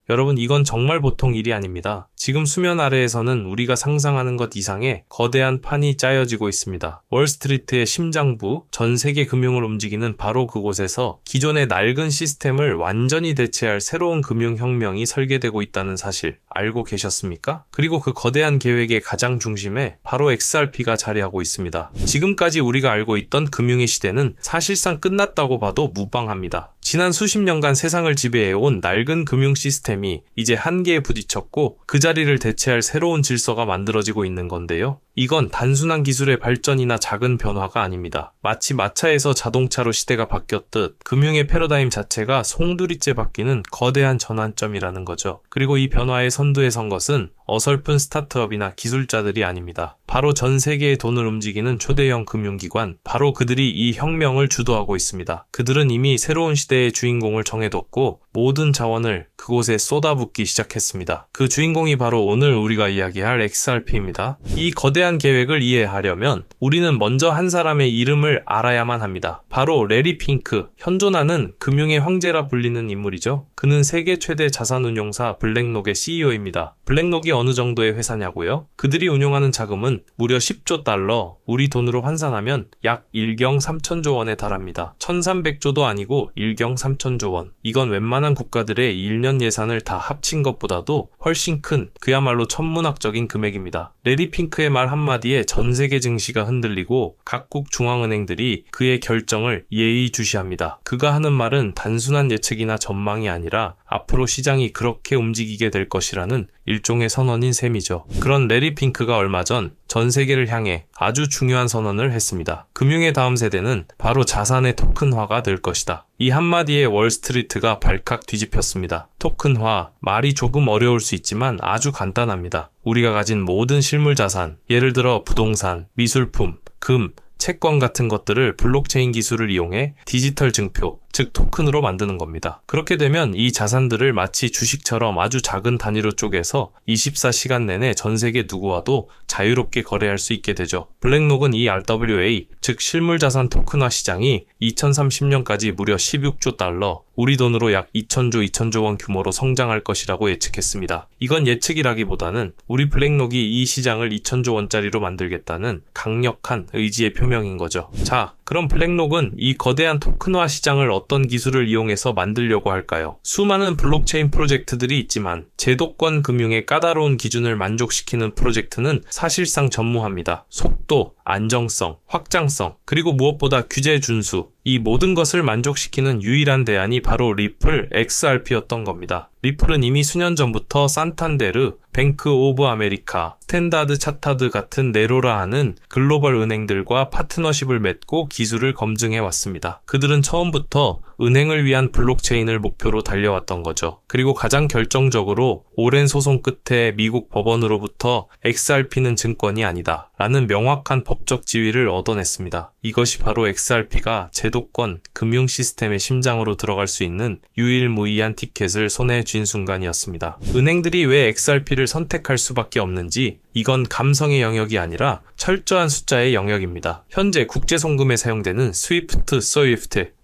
여러분, 이건 정말 보통 일이 아닙니다. 지금 수면 아래에서는 우리가 상상하는 것 이상의 거대한 판이 짜여지고 있습니다. 월스트리트의 심장부, 전 세계 금융을 움직이는 바로 그곳에서 기존의 낡은 시스템을 완전히 대체할 새로운 금융혁명이 설계되고 있다는 사실 알고 계셨습니까? 그리고 그 거대한 계획의 가장 중심에 바로 XRP가 자리하고 있습니다. 지금까지 우리가 알고 있던 금융의 시대는 사실상 끝났다고 봐도 무방합니다. 지난 수십 년간 세상을 지배해온 낡은 금융 시스템이 이제 한계에 부딪혔고 그 자리를 대체할 새로운 질서가 만들어지고 있는 건데요. 이건 단순한 기술의 발전이나 작은 변화가 아닙니다. 마치 마차에서 자동차로 시대가 바뀌었듯 금융의 패러다임 자체가 송두리째 바뀌는 거대한 전환점이라는 거죠. 그리고 이 변화의 선두에 선 것은 어설픈 스타트업이나 기술자들이 아닙니다. 바로 전 세계의 돈을 움직이는 초대형 금융기관, 바로 그들이 이 혁명을 주도하고 있습니다. 그들은 이미 새로운 시대의 주인공을 정해뒀고 모든 자원을 그곳에 쏟아붓기 시작했습니다. 그 주인공이 바로 오늘 우리가 이야기할 XRP입니다. 이 거대한 계획을 이해하려면 우리는 먼저 한 사람의 이름을 알아야만 합니다. 바로 레리 핑크, 현존하는 금융의 황제라 불리는 인물이죠. 그는 세계 최대 자산운용사 블랙록의 CEO입니다. 블랙록이 어느 정도의 회사냐고요? 그들이 운용하는 자금은 무려 10조 달러, 우리 돈으로 환산하면 약 1경 3천조 원에 달합니다. 1300조도 아니고 1경 3천조 원. 이건 웬만한 국가들의 1년 예산을 다 합친 것보다도 훨씬 큰, 그야말로 천문학적인 금액입니다. 레리 핑크의 말 한마디에 전 세계 증시가 흔들리고 각국 중앙은행들이 그의 결정을 예의주시합니다. 그가 하는 말은 단순한 예측이나 전망이 아니라 앞으로 시장이 그렇게 움직이게 될 것이라는 일종의 선언인 셈이죠. 그런 레리 핑크가 얼마 전 전 세계를 향해 아주 중요한 선언을 했습니다. 금융의 다음 세대는 바로 자산의 토큰화가 될 것이다. 이 한마디에 월스트리트가 발칵 뒤집혔습니다. 토큰화, 말이 조금 어려울 수 있지만 아주 간단합니다. 우리가 가진 모든 실물 자산, 예를 들어 부동산, 미술품, 금, 채권 같은 것들을 블록체인 기술을 이용해 디지털 증표, 즉 토큰으로 만드는 겁니다. 그렇게 되면 이 자산들을 마치 주식처럼 아주 작은 단위로 쪼개서 24시간 내내 전 세계 누구와도 자유롭게 거래할 수 있게 되죠. 블랙록은 이 RWA, 즉 실물자산 토큰화 시장이 2030년까지 무려 16조 달러, 우리 돈으로 약 2천조 원 규모로 성장할 것이라고 예측했습니다. 이건 예측이라기보다는 우리 블랙록이 이 시장을 2천조 원짜리로 만들겠다는 강력한 의지의 표명인 거죠. 자, 그럼 블랙록은 이 거대한 토큰화 시장을 어떤 기술을 이용해서 만들려고 할까요? 수많은 블록체인 프로젝트들이 있지만 제도권 금융의 까다로운 기준을 만족시키는 프로젝트는 사실상 전무합니다. 속도, 안정성, 확장성, 그리고 무엇보다 규제 준수, 이 모든 것을 만족시키는 유일한 대안이 바로 리플 XRP였던 겁니다. 리플은 이미 수년 전부터 산탄데르, 뱅크 오브 아메리카, 스탠다드 차타드 같은 네로라 하는 글로벌 은행들과 파트너십을 맺고 기술을 검증해 왔습니다. 그들은 처음부터 은행을 위한 블록체인을 목표로 달려왔던 거죠. 그리고 가장 결정적으로 오랜 소송 끝에 미국 법원으로부터 XRP는 증권이 아니다 라는 명확한 법적 지위를 얻어냈습니다. 이것이 바로 XRP가 제도권 금융 시스템의 심장으로 들어갈 수 있는 유일무이한 티켓을 손에 쥔 순간이었습니다. 은행들이 왜 XRP를 선택할 수밖에 없는지 이건 감성의 영역이 아니라 철저한 숫자의 영역입니다. 현재 국제송금에 사용되는 스위프트,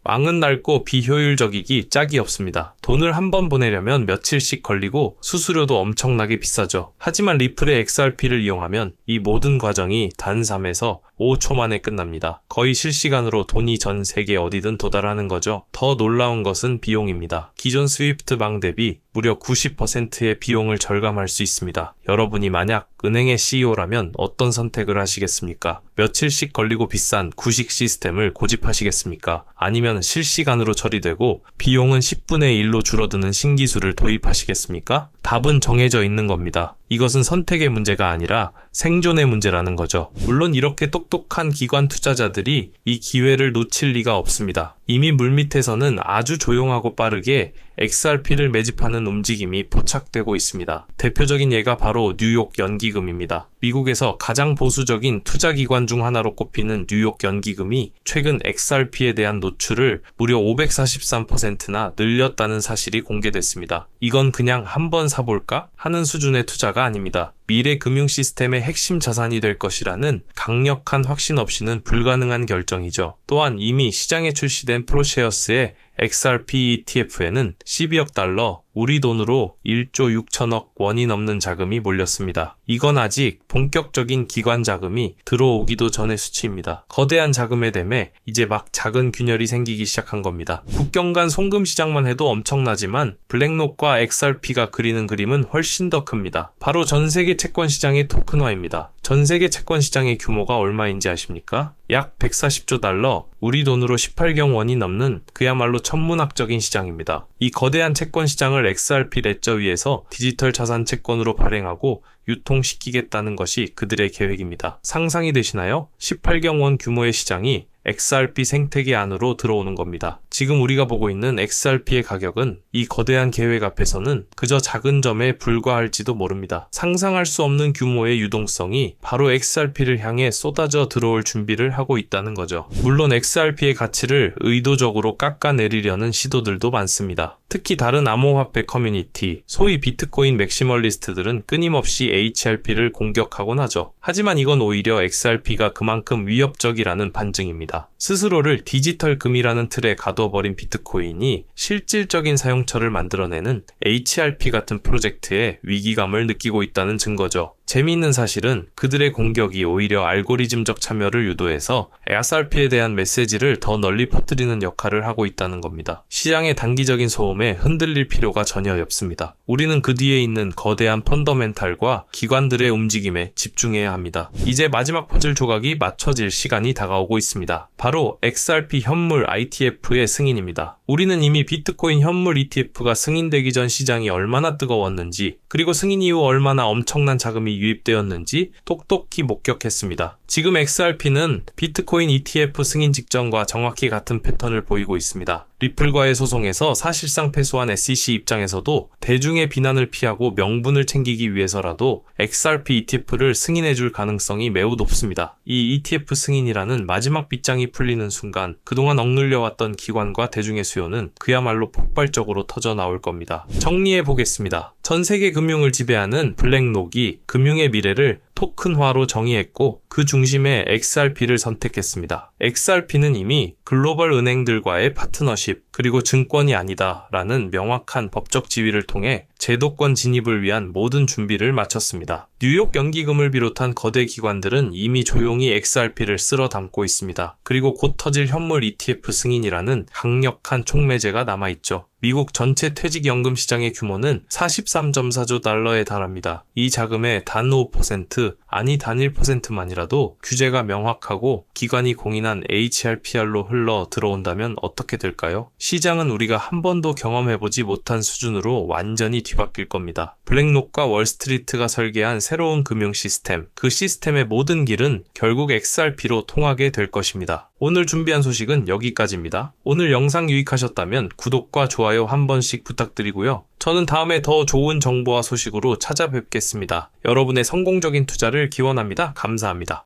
망은 낡고 비효율적이기 짝이 없습니다. 돈을 한 번 보내려면 며칠씩 걸리고 수수료도 엄청나게 비싸죠. 하지만 리플의 XRP를 이용하면 이 모든 과정이 단 3에서 5초 만에 끝납니다. 거의 실시간으로 돈이 전 세계 어디든 도달하는 거죠. 더 놀라운 것은 비용입니다. 기존 스위프트망 대비 무려 90%의 비용을 절감할 수 있습니다. 여러분이 만약 은행의 CEO라면 어떤 선택을 하시겠습니까? 며칠씩 걸리고 비싼 구식 시스템을 고집하시겠습니까? 아니면 실시간으로 처리되고 비용은 10분의 1로 줄어드는 신기술을 도입하시겠습니까? 답은 정해져 있는 겁니다. 이것은 선택의 문제가 아니라 생존의 문제라는 거죠. 물론 이렇게 똑똑한 기관 투자자들이 이 기회를 놓칠 리가 없습니다. 이미 물밑에서는 아주 조용하고 빠르게 XRP를 매집하는 움직임이 포착되고 있습니다. 대표적인 예가 바로 뉴욕 연기금입니다. 미국에서 가장 보수적인 투자기관 중 하나로 꼽히는 뉴욕 연기금이 최근 XRP에 대한 노출을 무려 543%나 늘렸다는 사실이 공개됐습니다. 이건 그냥 한번 사볼까 하는 수준의 투자가 아닙니다. 미래 금융 시스템의 핵심 자산이 될 것이라는 강력한 확신 없이는 불가능한 결정이죠. 또한 이미 시장에 출시된 프로쉐어스의 XRP ETF에는 12억 달러, 우리 돈으로 1조 6천억 원이 넘는 자금이 몰렸습니다. 이건 아직 본격적인 기관 자금이 들어오기도 전의 수치입니다. 거대한 자금에 대해 이제 막 작은 균열이 생기기 시작한 겁니다. 국경 간 송금 시장만 해도 엄청나지만 블랙록과 XRP가 그리는 그림은 훨씬 더 큽니다. 바로 전 세계 채권 시장의 토큰화입니다. 전 세계 채권 시장의 규모가 얼마인지 아십니까? 약 140조 달러, 우리 돈으로 18경 원이 넘는 그야말로 천문학적인 시장입니다. 이 거대한 채권 시장을 XRP 레저 위에서 디지털 자산 채권으로 발행하고 유통시키겠다는 것이 그들의 계획입니다. 상상이 되시나요? 18경 원 규모의 시장이 XRP 생태계 안으로 들어오는 겁니다. 지금 우리가 보고 있는 XRP의 가격은 이 거대한 계획 앞에서는 그저 작은 점에 불과할지도 모릅니다. 상상할 수 없는 규모의 유동성이 바로 XRP를 향해 쏟아져 들어올 준비를 하고 있다는 거죠. 물론 XRP의 가치를 의도적으로 깎아내리려는 시도들도 많습니다. 특히 다른 암호화폐 커뮤니티, 소위 비트코인 맥시멀리스트들은 끊임없이 HRP를 공격하곤 하죠. 하지만 이건 오히려 XRP가 그만큼 위협적이라는 반증입니다. 스스로를 디지털 금이라는 틀에 가둬버린 비트코인이 실질적인 사용처를 만들어내는 HRP 같은 프로젝트에 위기감을 느끼고 있다는 증거죠. 재미있는 사실은 그들의 공격이 오히려 알고리즘적 참여를 유도해서 XRP에 대한 메시지를 더 널리 퍼뜨리는 역할을 하고 있다는 겁니다. 시장의 단기적인 소음에 흔들릴 필요가 전혀 없습니다. 우리는 그 뒤에 있는 거대한 펀더멘탈과 기관들의 움직임에 집중해야 합니다. 이제 마지막 퍼즐 조각이 맞춰질 시간이 다가오고 있습니다. 바로 XRP 현물 ITF의 승인입니다. 우리는 이미 비트코인 현물 ETF가 승인되기 전 시장이 얼마나 뜨거웠는지, 그리고 승인 이후 얼마나 엄청난 자금이 유입되었는지 똑똑히 목격했습니다. 지금 XRP는 비트코인 ETF 승인 직전과 정확히 같은 패턴을 보이고 있습니다. 리플과의 소송에서 사실상 패소한 SEC 입장에서도 대중의 비난을 피하고 명분을 챙기기 위해서라도 XRP ETF를 승인해줄 가능성이 매우 높습니다. 이 ETF 승인이라는 마지막 빗장이 풀리는 순간 그동안 억눌려왔던 기관과 대중의 수요는 그야말로 폭발적으로 터져나올 겁니다. 정리해보겠습니다. 전 세계 금융을 지배하는 블랙록이 금융의 미래를 토큰화로 정의했고 그 중심에 XRP를 선택했습니다. XRP는 이미 글로벌 은행들과의 파트너십 그리고 증권이 아니다라는 명확한 법적 지위를 통해 제도권 진입을 위한 모든 준비를 마쳤습니다. 뉴욕 연기금을 비롯한 거대 기관들은 이미 조용히 XRP를 쓸어 담고 있습니다. 그리고 곧 터질 현물 ETF 승인이라는 강력한 촉매제가 남아있죠. 미국 전체 퇴직연금 시장의 규모는 43.4조 달러에 달합니다. 이 자금의 단 5%, 아니 단 1%만이라도 규제가 명확하고 기관이 공인한 HRPR로 흘러 들어온다면 어떻게 될까요? 시장은 우리가 한 번도 경험해보지 못한 수준으로 완전히 뒤바뀔 겁니다. 블랙록과 월스트리트가 설계한 새로운 금융 시스템, 그 시스템의 모든 길은 결국 XRP로 통하게 될 것입니다. 오늘 준비한 소식은 여기까지입니다. 오늘 영상 유익하셨다면 구독과 좋아요 한 번씩 부탁드리고요. 저는 다음에 더 좋은 정보와 소식으로 찾아뵙겠습니다. 여러분의 성공적인 투자를 기원합니다. 감사합니다.